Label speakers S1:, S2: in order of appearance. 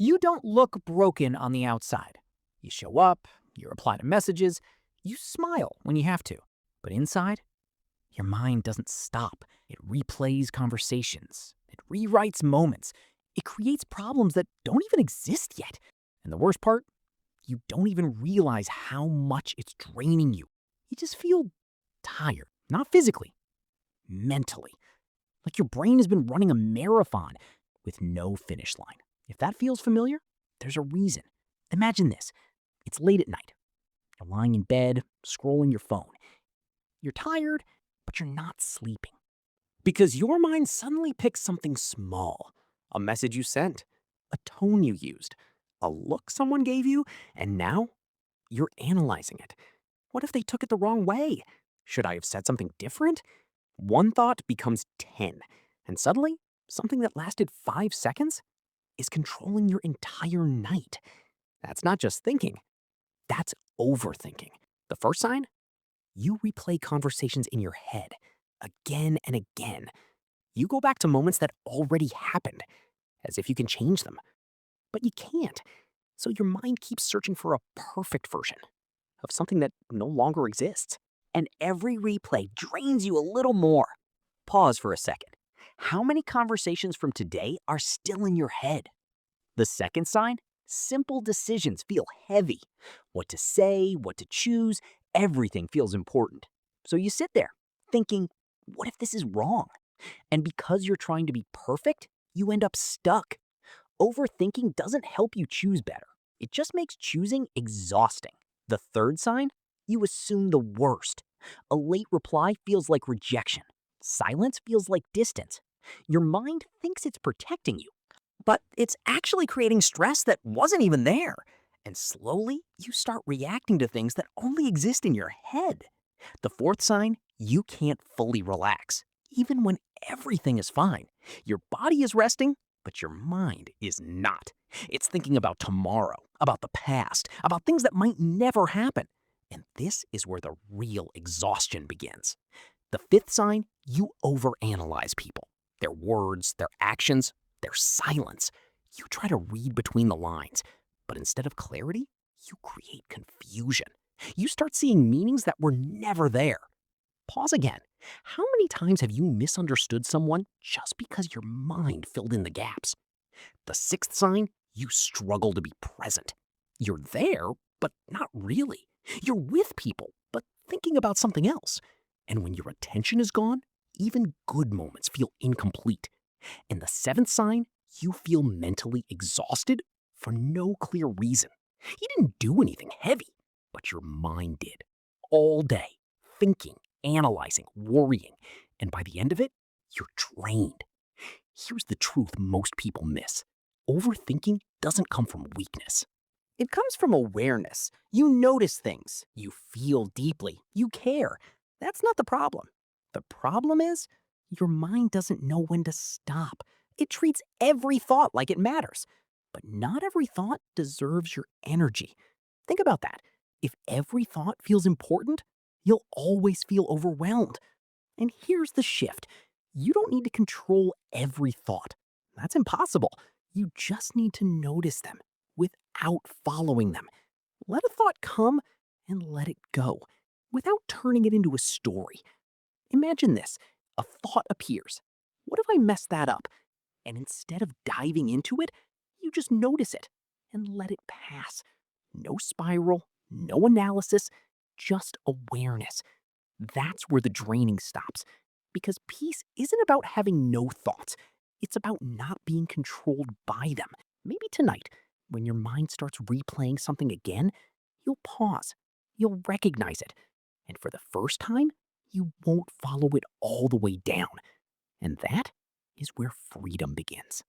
S1: You don't look broken on the outside. You show up, you reply to messages, you smile when you have to. But inside, your mind doesn't stop. It replays conversations, it rewrites moments, it creates problems that don't even exist yet. And the worst part, you don't even realize how much it's draining you. You just feel tired, not physically, mentally. Like your brain has been running a marathon with no finish line. If that feels familiar, there's a reason. Imagine this. It's late at night. You're lying in bed, scrolling your phone. You're tired, but you're not sleeping. Because your mind suddenly picks something small. A message you sent, a tone you used, a look someone gave you, and now you're analyzing it. What if they took it the wrong way? Should I have said something different? One thought becomes 10, and suddenly, something that lasted 5 seconds is controlling your entire night. That's not just thinking, that's overthinking. The first sign? You replay conversations in your head again and again. You go back to moments that already happened, as if you can change them. But you can't. So your mind keeps searching for a perfect version of something that no longer exists. And every replay drains you a little more. Pause for a second. How many conversations from today are still in your head? The second sign? Simple decisions feel heavy. What to say, what to choose, everything feels important. So you sit there thinking, what if this is wrong? And because you're trying to be perfect, you end up stuck. Overthinking doesn't help you choose better. It just makes choosing exhausting. The third sign? You assume the worst. A late reply feels like rejection. Silence feels like distance. Your mind thinks it's protecting you, but it's actually creating stress that wasn't even there. And slowly, you start reacting to things that only exist in your head. The fourth sign? You can't fully relax, even when everything is fine. Your body is resting, but your mind is not. It's thinking about tomorrow, about the past, about things that might never happen. And this is where the real exhaustion begins. The fifth sign, you overanalyze people. Their words, their actions, their silence. You try to read between the lines, but instead of clarity, you create confusion. You start seeing meanings that were never there. Pause again. How many times have you misunderstood someone just because your mind filled in the gaps? The sixth sign, you struggle to be present. You're there, but not really. You're with people, but thinking about something else. And when your attention is gone, even good moments feel incomplete. And the seventh sign, you feel mentally exhausted for no clear reason. You didn't do anything heavy, but your mind did. All day, thinking, analyzing, worrying. And by the end of it, you're drained. Here's the truth most people miss. Overthinking doesn't come from weakness. It comes from awareness. You notice things. You feel deeply. You care. That's not the problem. The problem is your mind doesn't know when to stop. It treats every thought like it matters. But not every thought deserves your energy. Think about that. If every thought feels important, you'll always feel overwhelmed. And here's the shift. You don't need to control every thought. That's impossible. You just need to notice them without following them. Let a thought come and let it go without turning it into a story. Imagine this. A thought appears. What if I mess that up? And instead of diving into it, you just notice it and let it pass. No spiral, no analysis, just awareness. That's where the draining stops. Because peace isn't about having no thoughts. It's about not being controlled by them. Maybe tonight, when your mind starts replaying something again, you'll pause. You'll recognize it. And for the first time, you won't follow it all the way down. And that is where freedom begins.